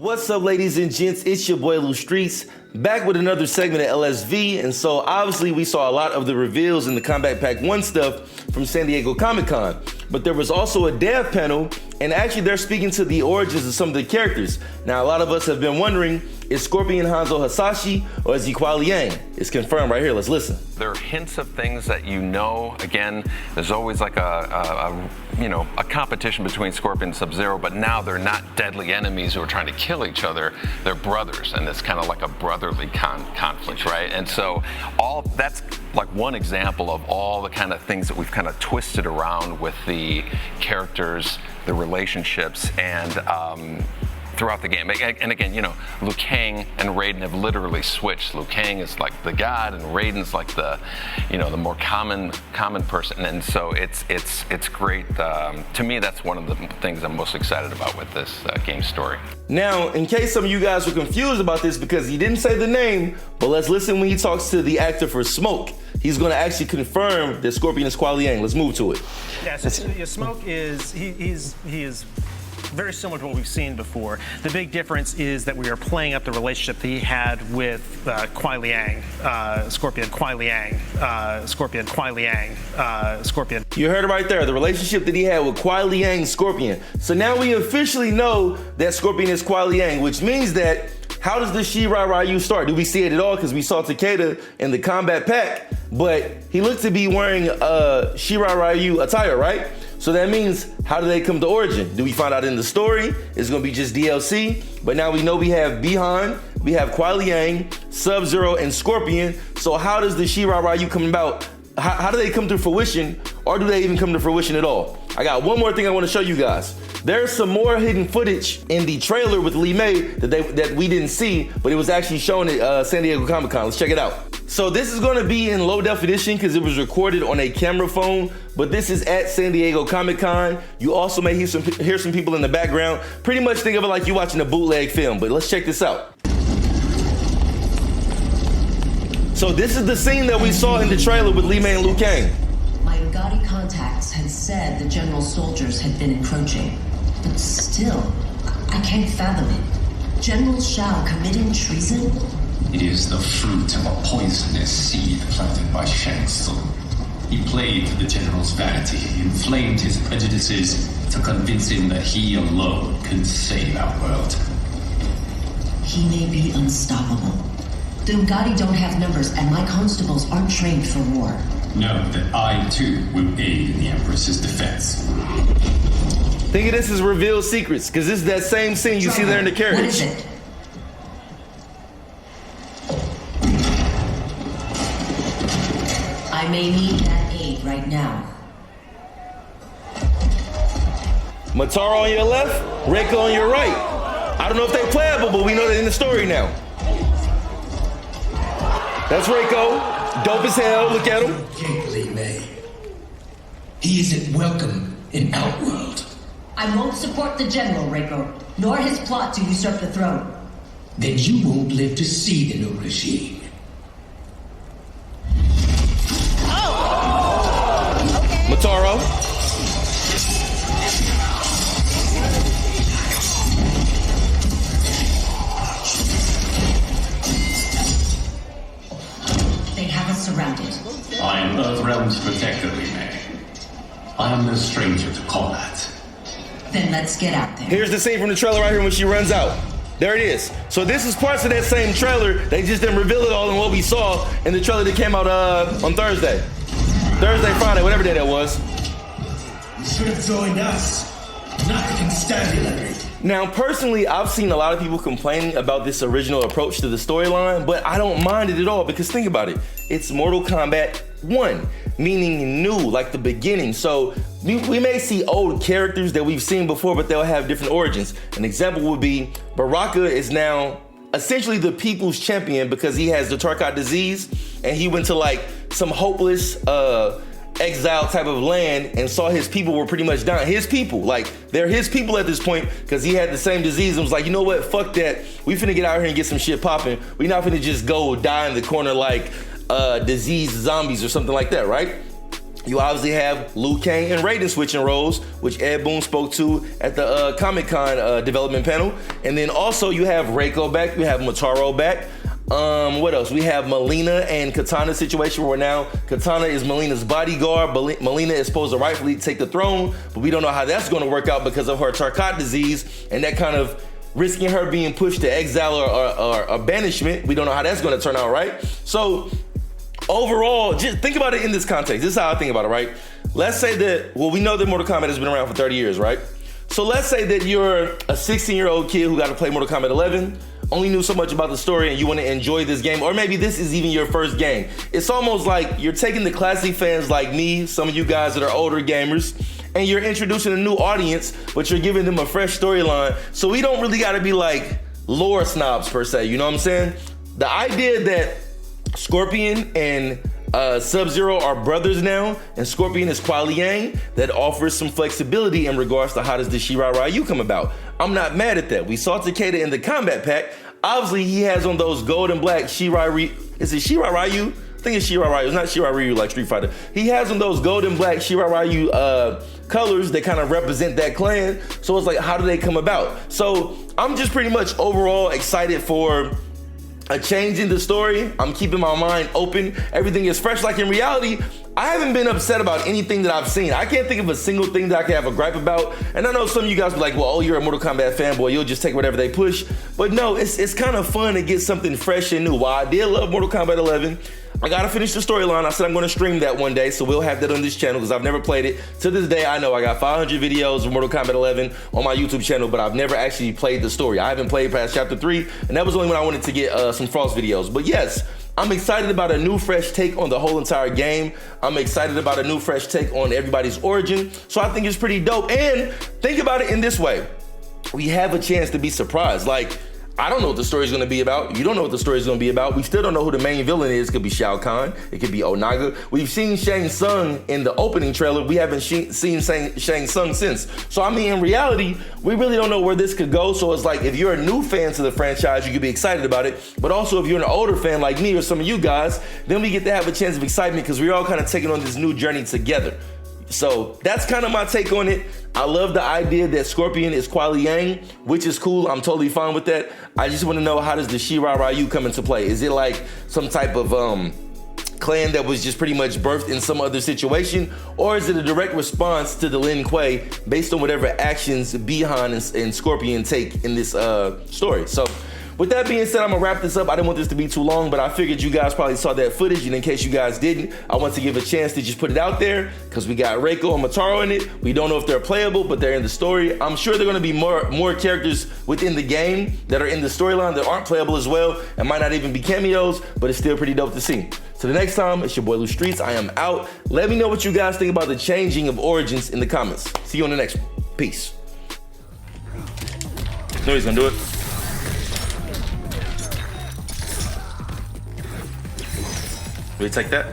What's up, ladies and gents? It's your boy Lou Streets, back with another segment of LSV. And so obviously we saw a lot of the reveals in the Combat Pack 1 stuff from San Diego Comic-Con, but there was also a dev panel, and actually they're speaking to the origins of some of the characters. Now, a lot of us have been wondering, is Scorpion Hanzo Hasashi or is he Kuai Liang? It's confirmed right here. Let's listen. There are hints of things that you know. Again, there's always like a competition between Scorpion and Sub-Zero, but now they're not deadly enemies who are trying to kill each other. They're brothers, and it's kind of like a brotherly conflict, right? And so that's like one example of all the kind of things that we've kind of twisted around with the characters, the relationships, and throughout the game. And again, Liu Kang and Raiden have literally switched. Liu Kang is like the god, and Raiden's like the more common person. And so it's great. To me, that's one of the things I'm most excited about with this game story. Now, in case some of you guys were confused about this because he didn't say the name, but let's listen when he talks to the actor for Smoke. He's going to actually confirm that Scorpion is Kuai Liang. Let's move to it. Yeah, so Smoke is he is very similar to what we've seen before. The big difference is that we are playing up the relationship that he had with Kuai Liang, Scorpion, Kuai Liang, Scorpion, Kuai Liang, Scorpion. You heard it right there, the relationship that he had with Kuai Liang, Scorpion. So now we officially know that Scorpion is Kuai Liang, which means that how does the Shirai Ryu start? Do we see it at all? Because we saw Takeda in the Combat Pack, but he looked to be wearing Shirai Ryu attire, right? So that means, how do they come to origin? Do we find out in the story? It's gonna be just DLC, but now we know we have Bihan, we have Kuai Liang, Sub-Zero, and Scorpion. So how does the Shirai Ryu come about? How do they come to fruition, or do they even come to fruition at all? I got one more thing I wanna show you guys. There's some more hidden footage in the trailer with Li Mei that we didn't see, but it was actually shown at San Diego Comic-Con. Let's check it out. So this is gonna be in low definition because it was recorded on a camera phone, but this is at San Diego Comic-Con. You also may hear some people in the background. Pretty much think of it like you're watching a bootleg film, but let's check this out. So this is the scene that we saw in the trailer with Li Mei and Liu Kang. My Ugadi contacts had said the general's soldiers had been encroaching, but still, I can't fathom it. General Shao committing treason? It is the fruit of a poisonous seed planted by Shang Tsung. He played to the general's vanity, inflamed his prejudices to convince him that he alone could save our world. He may be unstoppable. The Ugadi don't have numbers, and my constables aren't trained for war. Know that I, too, will aid in the Empress's defense. Think of this as revealed secrets, because this is that same scene you see there in the carriage. What is it? I may need that aid right now. Mataro on your left, Reiko on your right. I don't know if they playable, but we know that in the story now. That's Reiko, dope as hell, look at him. Li Mei. He isn't welcome in Outworld. I won't support the general, Reiko, nor his plot to usurp the throne. Then you won't live to see the new regime. Mataro. They have us surrounded. I am Earthrealm's protector, Li Mei. I am no stranger to combat. Then let's get out there. Here's the scene from the trailer right here when she runs out. There it is. So this is parts of that same trailer. They just didn't reveal it all in what we saw in the trailer that came out on Thursday, Friday, whatever day that was. You should have joined us, not the constabulary. Now, personally, I've seen a lot of people complaining about this original approach to the storyline, but I don't mind it at all because think about it. It's Mortal Kombat 1, meaning new, like the beginning. So we may see old characters that we've seen before, but they'll have different origins. An example would be Baraka is now essentially the people's champion because he has the Tarkat disease, and he went to like some hopeless exile type of land and saw his people were pretty much down. His people, like they're his people at this point because he had the same disease and was like, you know what, fuck that. We finna get out here and get some shit popping. We not finna just go die in the corner like diseased zombies or something like that, right? You obviously have Liu Kang and Raiden switching roles, which Ed Boon spoke to at the Comic-Con development panel. And then also you have Reiko back, you have Motaro back. What else? We have Melina and Katana situation where now Katana is Melina's bodyguard. Melina is supposed to rightfully take the throne, but we don't know how that's going to work out because of her Charcot disease and that kind of risking her being pushed to exile or banishment. We don't know how that's going to turn out, right? So overall, just think about it in this context. This is how I think about it, right? Let's say that, well, we know that Mortal Kombat has been around for 30 years, right? So let's say that you're a 16-year-old kid who got to play Mortal Kombat 11, only knew so much about the story and you want to enjoy this game, or maybe this is even your first game. It's almost like you're taking the classic fans like me, some of you guys that are older gamers, and you're introducing a new audience, but you're giving them a fresh storyline. So we don't really got to be like lore snobs per se, you know what I'm saying? The idea that Scorpion and Sub-Zero are brothers now, and Scorpion is Kuai Liang, that offers some flexibility in regards to how does the Shirai Ryu come about. I'm not mad at that. We saw Takeda in the combat pack. Obviously, he has on those gold and black Shirai Ryu. Is it Shirai Ryu? I think it's Shirai Ryu. It's not Shirai Ryu like Street Fighter. He has on those gold and black Shirai Ryu colors that kind of represent that clan. So it's like, how do they come about? So I'm just pretty much overall excited for a change in the story. I'm keeping my mind open. Everything is fresh. Like in reality, I haven't been upset about anything that I've seen. I can't think of a single thing that I can have a gripe about. And I know some of you guys be like, well, oh, you're a Mortal Kombat fanboy. You'll just take whatever they push. But no, it's kind of fun to get something fresh and new. While I did love Mortal Kombat 11, I gotta finish the storyline. I said I'm gonna stream that one day, so we'll have that on this channel because I've never played it. To this day, I know I got 500 videos of Mortal Kombat 11 on my YouTube channel, but I've never actually played the story. I haven't played past chapter 3, and that was only when I wanted to get some Frost videos. But yes, I'm excited about a new fresh take on the whole entire game. I'm excited about a new fresh take on everybody's origin. So I think it's pretty dope. And think about it in this way. We have a chance to be surprised. Like, I don't know what the story is going to be about. You don't know what the story is going to be about. We still don't know who the main villain is. It could be Shao Kahn. It could be Onaga. We've seen Shang Tsung in the opening trailer. We haven't seen Shang Tsung since. So, I mean, in reality, we really don't know where this could go. So it's like, if you're a new fan to the franchise, you could be excited about it. But also, if you're an older fan like me or some of you guys, then we get to have a chance of excitement because we're all kind of taking on this new journey together. So that's kind of my take on it. I love the idea that Scorpion is Kuai Liang, which is cool. I'm totally fine with that. I just want to know, how does the Shirai Ryu come into play? Is it like some type of clan that was just pretty much birthed in some other situation? Or is it a direct response to the Lin Kuei based on whatever actions Bihan and Scorpion take in this story? So with that being said, I'm gonna wrap this up. I didn't want this to be too long, but I figured you guys probably saw that footage, and in case you guys didn't, I want to give a chance to just put it out there because we got Reiko and Motaro in it. We don't know if they're playable, but they're in the story. I'm sure they're gonna be more characters within the game that are in the storyline that aren't playable as well and might not even be cameos, but it's still pretty dope to see. So the next time, it's your boy Lou Streets. I am out. Let me know what you guys think about the changing of origins in the comments. See you on the next one. Peace. No, he's gonna do it. Will you take that?